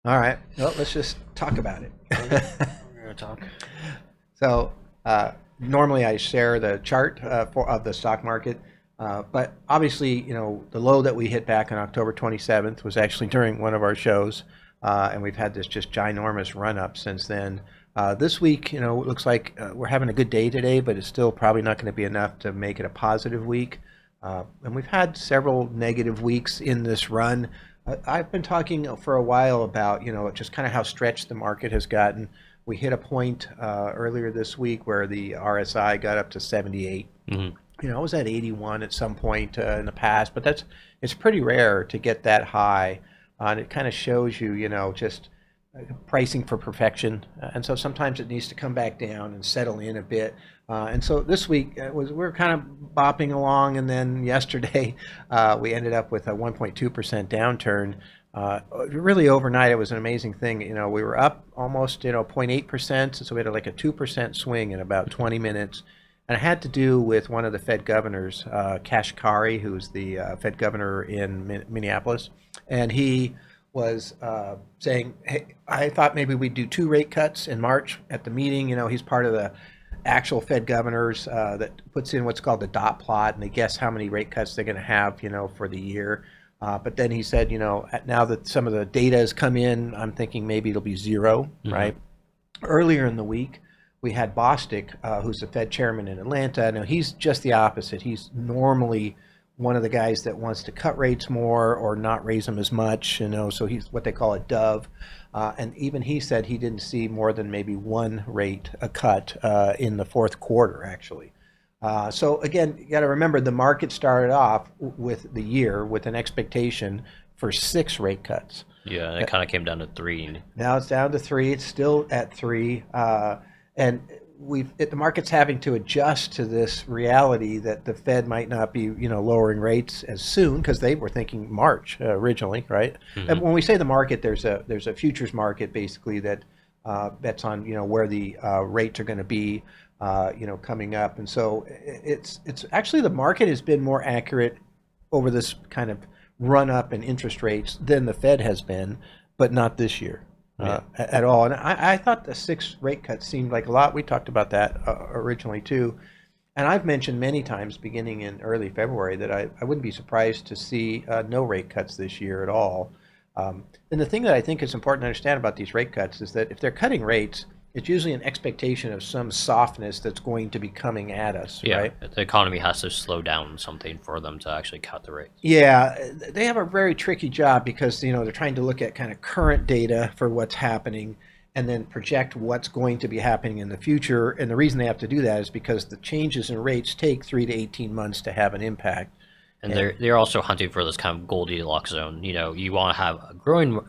All right. Well, let's just talk about it. Okay, we're gonna talk. So, normally I share the chart of the stock market, but obviously, the low that we hit back on October 27th was actually during one of our shows, and we've had this just ginormous run up since then. This week, it looks like we're having a good day today, but it's still probably not going to be enough to make it a positive week. And we've had several negative weeks in this run. I've been talking for a while about, just kind of how stretched the market has gotten. We hit a point earlier this week where the RSI got up to 78. Hmm. It was at 81 at some point in the past, but it's pretty rare to get that high. And it kind of shows you, just pricing for perfection. And so sometimes it needs to come back down and settle in a bit. And so this week we were kind of bopping along, and then yesterday we ended up with a 1.2% downturn. Really overnight, it was an amazing thing. We were up almost 0.8%, so we had like a 2% swing in about 20 minutes. And it had to do with one of the Fed governors, Kashkari, who's the Fed governor in Minneapolis, and he was saying, "Hey, I thought maybe we'd do two rate cuts in March at the meeting." He's part of the actual Fed governors that puts in what's called the dot plot, and they guess how many rate cuts they're going to have, for the year. But then he said, now that some of the data has come in, I'm thinking maybe it'll be zero, Hmm. right? Earlier in the week, we had Bostic, who's the Fed chairman in Atlanta. Now, he's just the opposite. He's normally one of the guys that wants to cut rates more or not raise them as much, so he's what they call a dove. And even he said he didn't see more than maybe one rate a cut in the fourth quarter, actually. So again, you got to remember the market started off with the year with an expectation for six rate cuts. Yeah, and it kind of came down to three. Now it's down to three. It's still at three, and the market's having to adjust to this reality that the Fed might not be, lowering rates as soon because they were thinking March originally, right? Hmm. And when we say the market, there's a futures market basically that bets on, where the rates are going to be, coming up, and so it's actually the market has been more accurate over this kind of run up in interest rates than the Fed has been, but not this year Yeah. at all. And I thought the six rate cuts seemed like a lot. We talked about that originally too. And I've mentioned many times beginning in early February that I wouldn't be surprised to see no rate cuts this year at all. And the thing that I think is important to understand about these rate cuts is that if they're cutting rates, it's usually an expectation of some softness that's going to be coming at us, Yeah, right? the economy has to slow down something for them to actually cut the rates. Yeah, they have a very tricky job because they're trying to look at kind of current data for what's happening and then project what's going to be happening in the future. And the reason they have to do that is because the changes in rates take 3 to 18 months to have an impact. And And they're also hunting for this kind of Goldilocks zone. You want to have a growing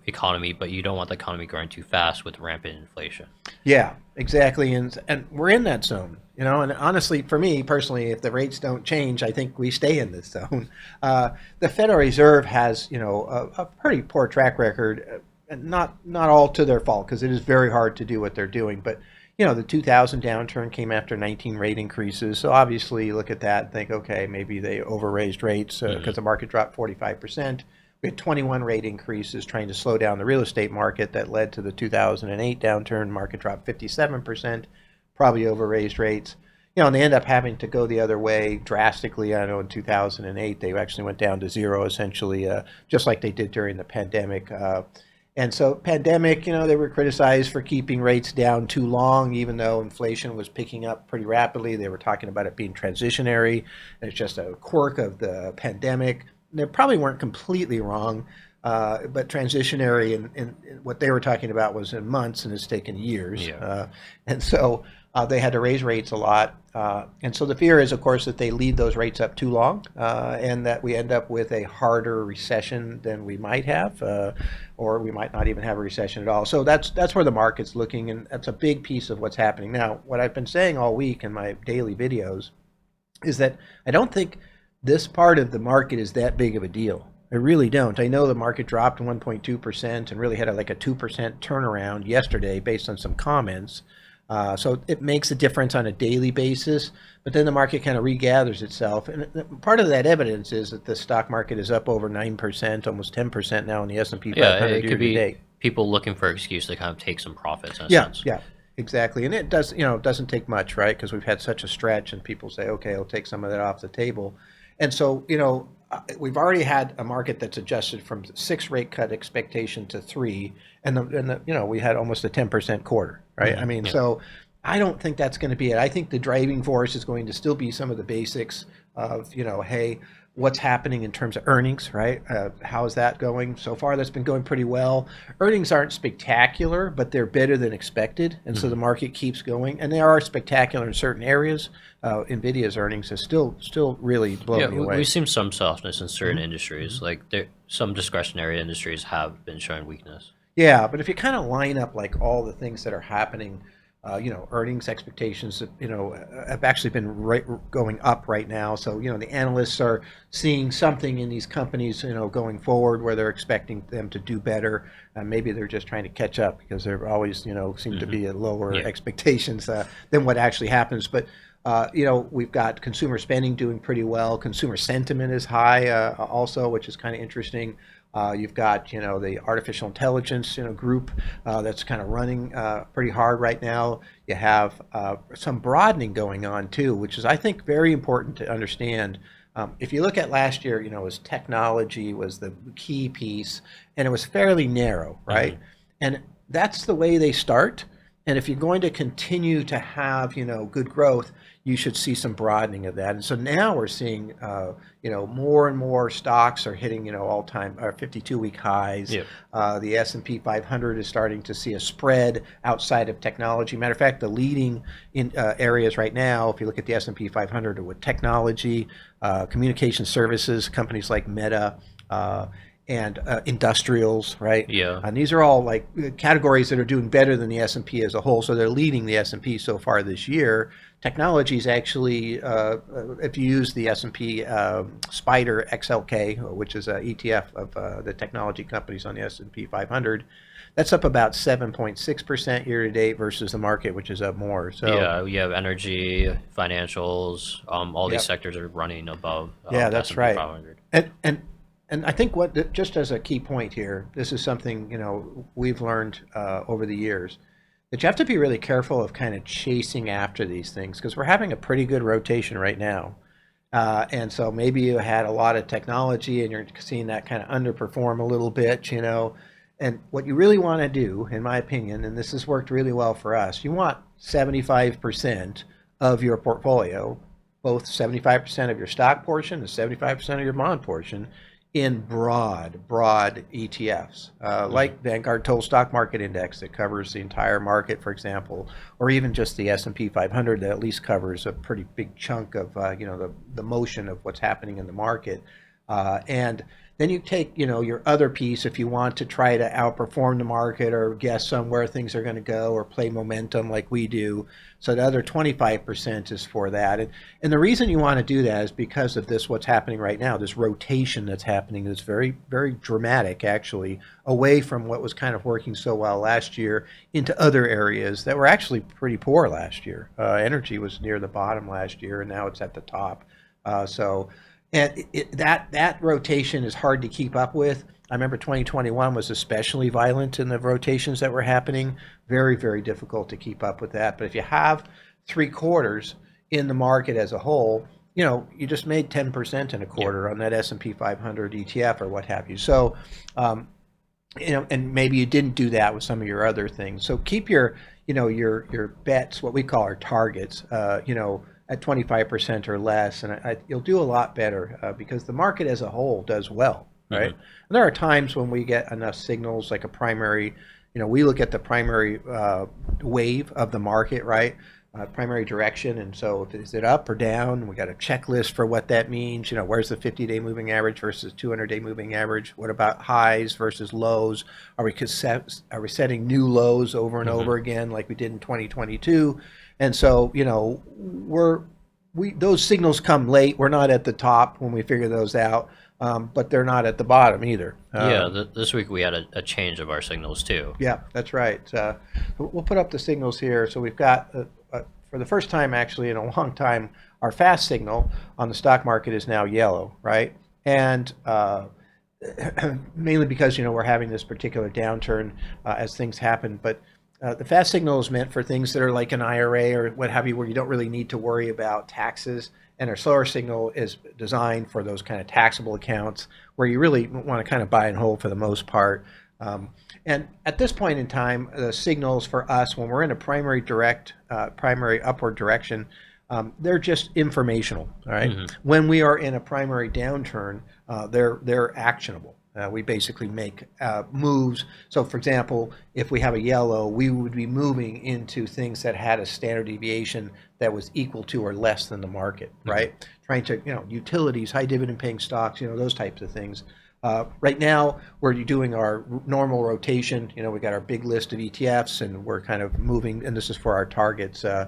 economy, but you don't want the economy growing too fast with rampant inflation. yeah, exactly. And we're in that zone. And honestly, for me personally, if the rates don't change, I think we stay in this zone. The Federal Reserve has, a pretty poor track record, and not all to their fault because it is very hard to do what they're doing. But the 2000 downturn came after 19 rate increases, so obviously you look at that and think, okay, maybe they overraised rates because Hmm. the market dropped 45%. We had 21 rate increases trying to slow down the real estate market that led to the 2008 downturn. Market dropped 57%, probably overraised rates. And they end up having to go the other way drastically. I know in 2008 they actually went down to zero essentially, just like they did during the pandemic. And so, pandemic, they were criticized for keeping rates down too long, even though inflation was picking up pretty rapidly. They were talking about it being transitionary, and it's just a quirk of the pandemic. They probably weren't completely wrong, but transitionary and what they were talking about was in months, and it's taken years. Yeah. And so they had to raise rates a lot. And so the fear is, of course, that they lead those rates up too long and that we end up with a harder recession than we might have, or we might not even have a recession at all. So that's where the market's looking, and that's a big piece of what's happening. Now, what I've been saying all week in my daily videos is that I don't think this part of the market is that big of a deal. I really don't. I know the market dropped 1.2% and really had like a 2% turnaround yesterday based on some comments. So it makes a difference on a daily basis, but then the market kind of regathers itself. And part of that evidence is that the stock market is up over 9%, almost 10% now in the S&P Yeah, 500 it year could to be date. people looking for an excuse to kind of take some profits in a Yeah, sense. yeah, exactly. And it does, it doesn't take much, right? Because we've had such a stretch, and people say, okay, I'll take some of that off the table. And so, we've already had a market that's adjusted from 6 rate cut expectation to three, and we had almost a 10% quarter, right? I mean, Yeah. so I don't think that's going to be it. I think the driving force is going to still be some of the basics of, hey, what's happening in terms of earnings, right? How is that going? So far, that's been going pretty well. Earnings aren't spectacular, but they're better than expected, and so the market keeps going. And they are spectacular in certain areas. Nvidia's earnings has still really blown Yeah, me we've away. seen some softness in certain industries. Like some discretionary industries have been showing weakness. Yeah, but if you kind of line up like all the things that are happening, earnings expectations, have actually been going up right now. So, the analysts are seeing something in these companies, going forward where they're expecting them to do better. Maybe they're just trying to catch up because they're always, seem to be at lower Yeah. expectations than what actually happens. But we've got consumer spending doing pretty well. Consumer sentiment is high also, which is kind of interesting. You've got, the artificial intelligence, group that's kind of running pretty hard right now. You have some broadening going on too, which is, I think, very important to understand. If you look at last year, it was technology was the key piece, and it was fairly narrow, right? And that's the way they start. And if you're going to continue to have, good growth, you should see some broadening of that. And so now we're seeing, more and more stocks are hitting, all-time or 52-week highs. Yeah. The S&P 500 is starting to see a spread outside of technology. Matter of fact, the leading in areas right now, if you look at the S&P 500, are with technology, communication services, companies like Meta. And industrials, right? Yeah. And these are all like categories that are doing better than the S&P as a whole. So they're leading the S&P so far this year. Technology is actually, if you use the S&P Spider XLK, which is an ETF of the technology companies on the S&P 500, that's up about 7.6% year to date versus the market, which is up more. So Yeah, you have energy, financials, all these yep. sectors are running above Yeah, the that's S&P right. 500. And I think just as a key point here, this is something we've learned over the years, that you have to be really careful of kind of chasing after these things because we're having a pretty good rotation right now. And so maybe you had a lot of technology and you're seeing that kind of underperform a little bit, And what you really want to do, in my opinion, and this has worked really well for us, you want 75% of your portfolio, both 75% of your stock portion and 75% of your bond portion, in broad ETFs, like Vanguard Total Stock Market Index that covers the entire market, for example, or even just the S&P 500 that at least covers a pretty big chunk of the motion of what's happening in the market. And then you take, your other piece if you want to try to outperform the market or guess somewhere things are going to go or play momentum like we do. So the other 25% is for that. And the reason you want to do that is because of what's happening right now, this rotation that's happening that's very, very dramatic, actually, away from what was kind of working so well last year into other areas that were actually pretty poor last year. Energy was near the bottom last year, and now it's at the top. And that rotation is hard to keep up with. I remember 2021 was especially violent in the rotations that were happening. Very, very difficult to keep up with that. But if you have 3/4 in the market as a whole, you just made 10% in a quarter on that S&P 500 ETF or what have you. So, and maybe you didn't do that with some of your other things. So keep your bets, what we call our targets, at 25% or less, and you'll do a lot better because the market as a whole does well, right? And there are times when we get enough signals, like a primary, we look at the primary wave of the market, right? Primary direction, and so is it up or down? We got a checklist for what that means. Where's the 50-day moving average versus 200-day moving average? What about highs versus lows? Are we setting new lows over and over again like we did in 2022? And so, those signals come late. We're not at the top when we figure those out, but they're not at the bottom either. This week we had a change of our signals too. Yeah, that's right. We'll put up the signals here. So we've got, for the first time actually in a long time, our fast signal on the stock market is now yellow, right? And mainly because we're having this particular downturn as things happen. But the fast signal is meant for things that are like an IRA or what have you, where you don't really need to worry about taxes. And our slower signal is designed for those kind of taxable accounts where you really want to kind of buy and hold for the most part. Um, and at this point in time, the signals for us, when we're in a primary upward direction, they're just informational. All right. Hmm. When we are in a primary downturn, they're actionable. We basically make moves. So, for example, if we have a yellow, we would be moving into things that had a standard deviation that was equal to or less than the market, Hmm. right? Trying to, utilities, high dividend paying stocks, those types of things. Right now, we're doing our normal rotation. We got our big list of ETFs, and we're kind of moving, and this is for our targets. And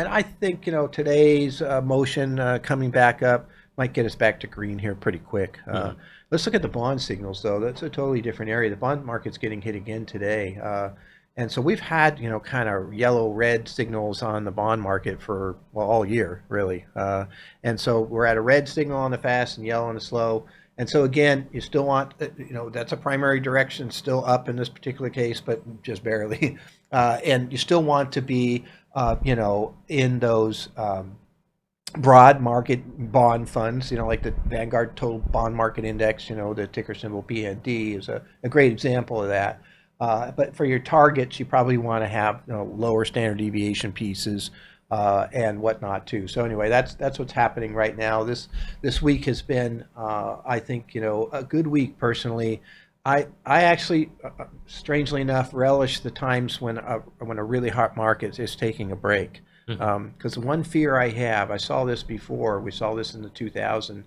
I think, today's motion coming back up might get us back to green here pretty quick. Hmm. Let's look at the bond signals, though. That's a totally different area. The bond market's getting hit again today. And so we've had, kind of yellow-red signals on the bond market for, well, all year, really. And so we're at a red signal on the fast and yellow on the slow. And so again, you still want, that's a primary direction, still up in this particular case, but just barely. And you still want to be, in those broad market bond funds, like the Vanguard Total Bond Market Index, the ticker symbol BND is a great example of that. But for your targets, you probably want to have lower standard deviation pieces and whatnot too. So anyway, that's what's happening right now. This week has been, I think, a good week personally. I actually, strangely enough, relish the times when a really hot market is taking a break. Hmm. Because the one fear I have, I saw this before, we saw this in the 2000,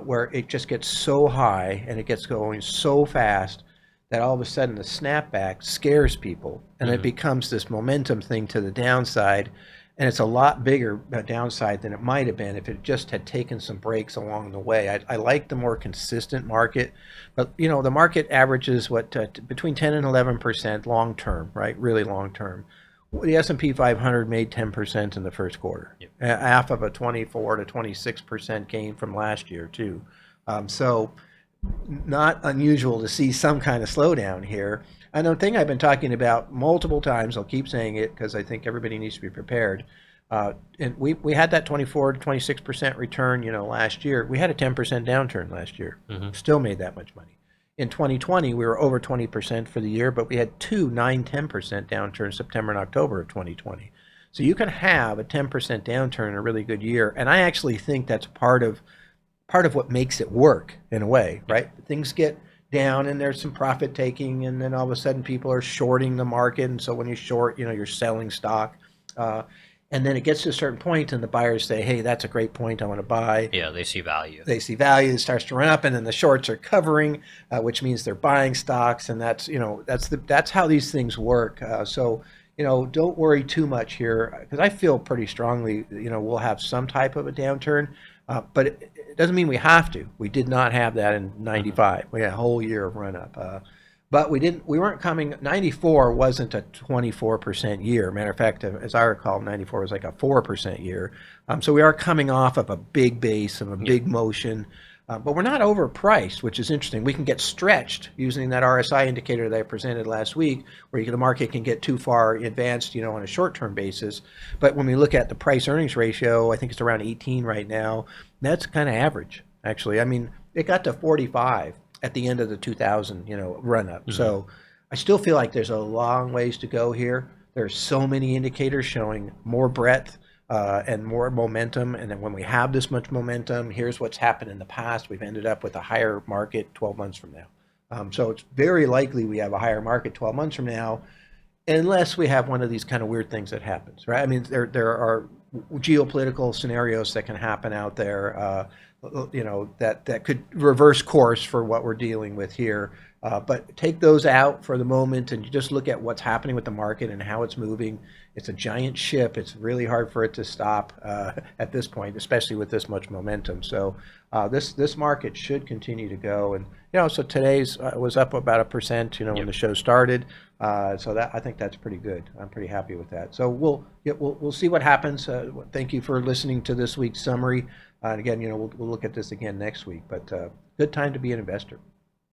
where it just gets so high and it gets going so fast that all of a sudden the snapback scares people and it Hmm. becomes this momentum thing to the downside. And it's a lot bigger downside than it might have been if it just had taken some breaks along the way. I like the more consistent market, but the market averages what between 10 and 11% long term, right? Really long term. The S&P 500 made 10% in the first quarter, Yep. half of a 24 to 26% gain from last year too. So not unusual to see some kind of slowdown here. And the thing I've been talking about multiple times, I'll keep saying it because I think everybody needs to be prepared. And we had that 24 to 26% return, last year. We had a 10% downturn last year. Hmm. Still made that much money. In 2020, we were over 20% for the year, but we had two 9, 10% downturns September and October of 2020. So you can have a 10% downturn in a really good year. And I actually think that's part of what makes it work in a way, Yep. right? Things get down and there's some profit taking, and then all of a sudden people are shorting the market. And so when you short, you're selling stock. Uh, and then it gets to a certain point, and the buyers say, hey, that's a great point. I want to buy. Yeah, they see value. They see value, it starts to run up, and then the shorts are covering, which means they're buying stocks. And that's how these things work. So, don't worry too much here because I feel pretty strongly, we'll have some type of a downturn. But it doesn't mean we have to. We did not have that in Hmm. '95. We had a whole year of run up. But we weren't coming. '94 wasn't a 24% year. Matter of fact, as I recall, '94 was like a 4% year. So we are coming off of a big base of a Yep. big motion. But we're not overpriced, which is interesting. We can get stretched using that RSI indicator that I presented last week, where the market can get too far advanced, on a short-term basis. But when we look at the price-earnings ratio, I think it's around 18 right now. That's kind of average, actually. I mean, it got to 45 at the end of the 2000, run-up. Hmm. So I still feel like there's a long ways to go here. There's so many indicators showing more breadth and more momentum. And then when we have this much momentum, here's what's happened in the past. We've ended up with a higher market 12 months from now. So it's very likely we have a higher market 12 months from now, unless we have one of these kind of weird things that happens, right? I mean, there are geopolitical scenarios that can happen out there, that could reverse course for what we're dealing with here. But take those out for the moment, and you just look at what's happening with the market and how it's moving. It's a giant ship. It's really hard for it to stop at this point, especially with this much momentum. So this market should continue to go. And so today's was up about 1%. When Yep. the show started. So that I think that's pretty good. I'm pretty happy with that. So we'll see what happens. Thank you for listening to this week's summary. And again, we'll look at this again next week. But good time to be an investor.